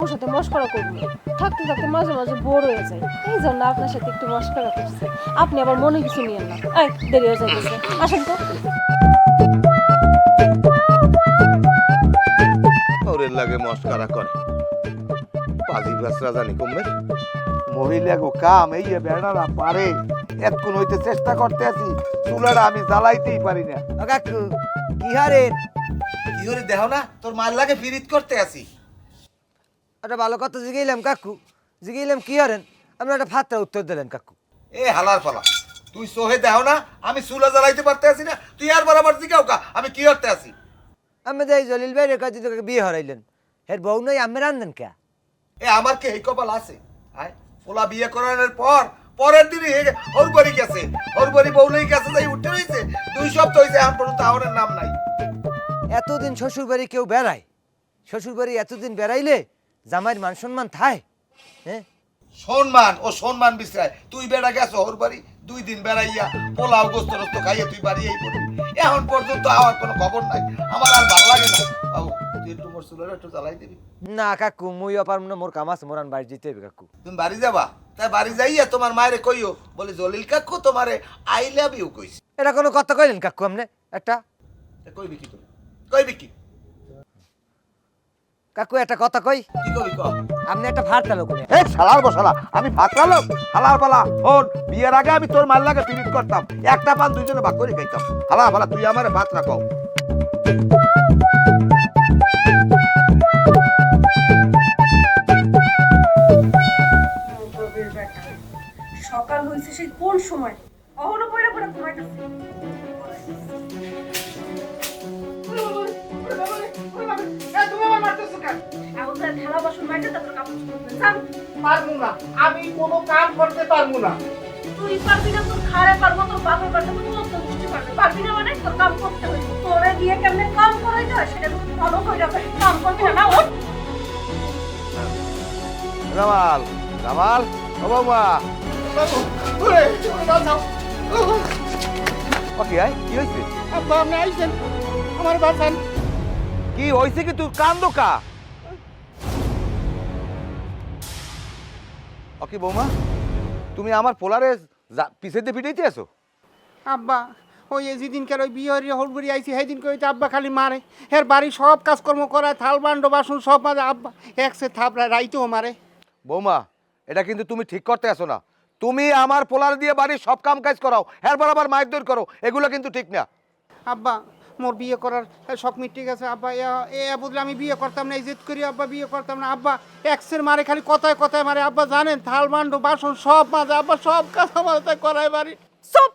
আব্বুর সাথে মশকরা করবো থাকতে থাকতে মাঝে মাঝে বোর হয়ে যায়, এই জন্য আপনার সাথে একটু মশকরা করছে। আপনি আবার মনে কিছু নিয়েন না। এই দেরি হয়ে যাইতেছে, আসেন তো। ওরের লাগে মস্কারা করে পাজি বাসরা জানি কমবে মহিলা গো কাম এই বেড়ারা পারে এতক্ষণ হইতে চেষ্টা করতে আছি চুলাটা আমি জ্বালাইতেই পারি না। কাকু কি হারেন? কি করে দেহ না তোর মাল লাগে ফিরিত করতে আছি। একটা ভালো কথা জিগাইলাম কাকু, জিগাইলাম কি হারেন, আপনি একটা ফাত্রা উত্তর দিলেন কাকু। এ হালার পালা তুই সোহে দেহ না আমি চুলা জ্বালাইতে পারতে আছি না, তুই আর বরাবর জিগাও কা আমি কি করতে আছি। আমি তো এই জলিল ভাইয়ের কাছে তোকে বিয়ে হরাইলেন, এর বউ নই আমি রান্ধেন কে? এ আমার কি এই কপাল আছে? আয় পোলা বিয়ে করানোর পর পরের দিনই ওর বাড়ি গেছে, ওর বাড়ি বউলেই গেছে তাই উঠে রয়েছে 2 সপ্তাহ হয়েছে এখন পর্যন্ত আমার নাম নাই। এতদিন শ্বশুর বাড়ি কেউ বেড়ায়? শ্বশুর বাড়ি এতদিন বেড়াইলে জামাইয়ের মান সম্মান থায়? হ্যাঁ সম্মান ও সম্মান বিশ্রায় তুই বেড়া গেছ ওর বাড়ি 2 দিন বেড়াইয়া পোলাও গোস্ত রস্ত খাইয়ে তুই বাড়ি এই পড়বি, এখন পর্যন্ত আমার কোনো খবর নাই। আমার আর ভালো লাগে না বাবু, তুই একটু মোর চুলের একটু জ্বালাই দিবি। না কাকু মুইও পারব না, মোর কাম আছে, মোরান বাড়ি যেতে হবে কাকু। তুমি বাড়ি যাবা? তাই বাড়ি যাইয়া তোমার মায়েরে কইও বলে জলিল কাকু তোমারে আই লাভ ইউ কইছে। এটা কোনো কথা কইলেন কাকু আপনি একটা? তা কইবি কি তুমি? কইবি কি? কাকু একটা কথা কই, কি কইবি ক? আপনি একটা ফার্তা লোক। এই শালার বসালা আমি ফাতরালো হালার পালা ফোন বিয়ের আগে আমি তোর মাল লাগে ফিরিত করতাম, একটা পান দুইজনে ভাগ করে খাইতাম। হালার পালা তুই আমারে ভাত রাখাও। সকাল হয়েছে সেই কোন সময়, অহনো পয়রা পয়রা ঘুমাইতেছে। এখন তার থালা বাসন মাইজে তারপর কাপড় চোপড় ধুয়ে যান। পারবো না, আমি কোনো কাম করতে পারবো না। তুই পারবি না, তোর খাড়ে পারবো, তোর বাপের পারবো, তুই তো বুঝতে পারবি। পারবি না মানে তোর কাম করতে হইব। তোরে দিয়ে কেমনে কাম করাই যায় সেটা তুই ভালো কইরা পারি। কাম করবি না, না ওঠ। জামাল জামাল ও বাবা কি আই কি হইছে? আব্বা আপনি আইছেন আমার বাঁচান। কি হইছে কি তুই কান্দো কা? ওকে বৌমা তুমি আমার পোলারে পিছে দিয়ে পিটাইতে আছো? আব্বা ওই যেদিনকার ওই বিয়ে হলগুড়ি আইছি সেদিন কইতে আব্বা খালি মারে, এর বাড়ি সব কাজকর্ম করায়, থাল বান্ড বাসন সব মারে, আব্বা একসে থাপড়ায় রাইতেও মারে। বৌমা এটা কিন্তু তুমি ঠিক করতে আসো না, তুমি আমার পোলার দিয়ে বাড়ির সব কাম কাজ করাও, এর বরাবর মাইক করো, এগুলো কিন্তু ঠিক না। আব্বা মোর বিয়ে করার শখ মিটে গেছে আব্বা, এ বুঝলে আমি বিয়ে করতাম না, ইজ্জত করি আব্বা বিয়ে করতাম না। আব্বা একসের মারে, খালি কথায় কথায় মারে আব্বা, জানেন থাল বান্ড বাসন সব মাঝে আব্বা, সব কাজ আমার তাই করায় বাড়ি। চুপ,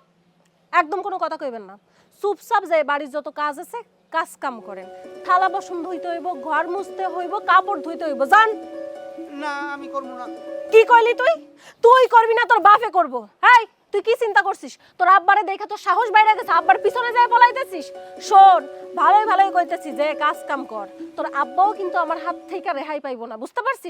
একদম কোনো কথা কইবেন না। চুপচাপ যায় বাড়ির যত কাজ আছে কাজ কাম করেন। থালা বাসন ধুইতে হইব, ঘর মুছতে হইব, কাপড় ধুইতে হইব। জান। না আমি করবো না। কি কইলি তুই? তুই করবি না, তোর বাপে করবো। হেই তুই কি চিন্তা করছিস? তোর আব্বারে দেখে তোর সাহস বাইরে গেছে, আব্বার পিছনে যায় পলাইতেছিস? শোন, ভালোই ভালোই কইতেছি যে কাজ কাম কর। তোর আব্বাও কিন্তু আমার হাত থেকে রেহাই পাইবো না, বুঝতে পারছিস?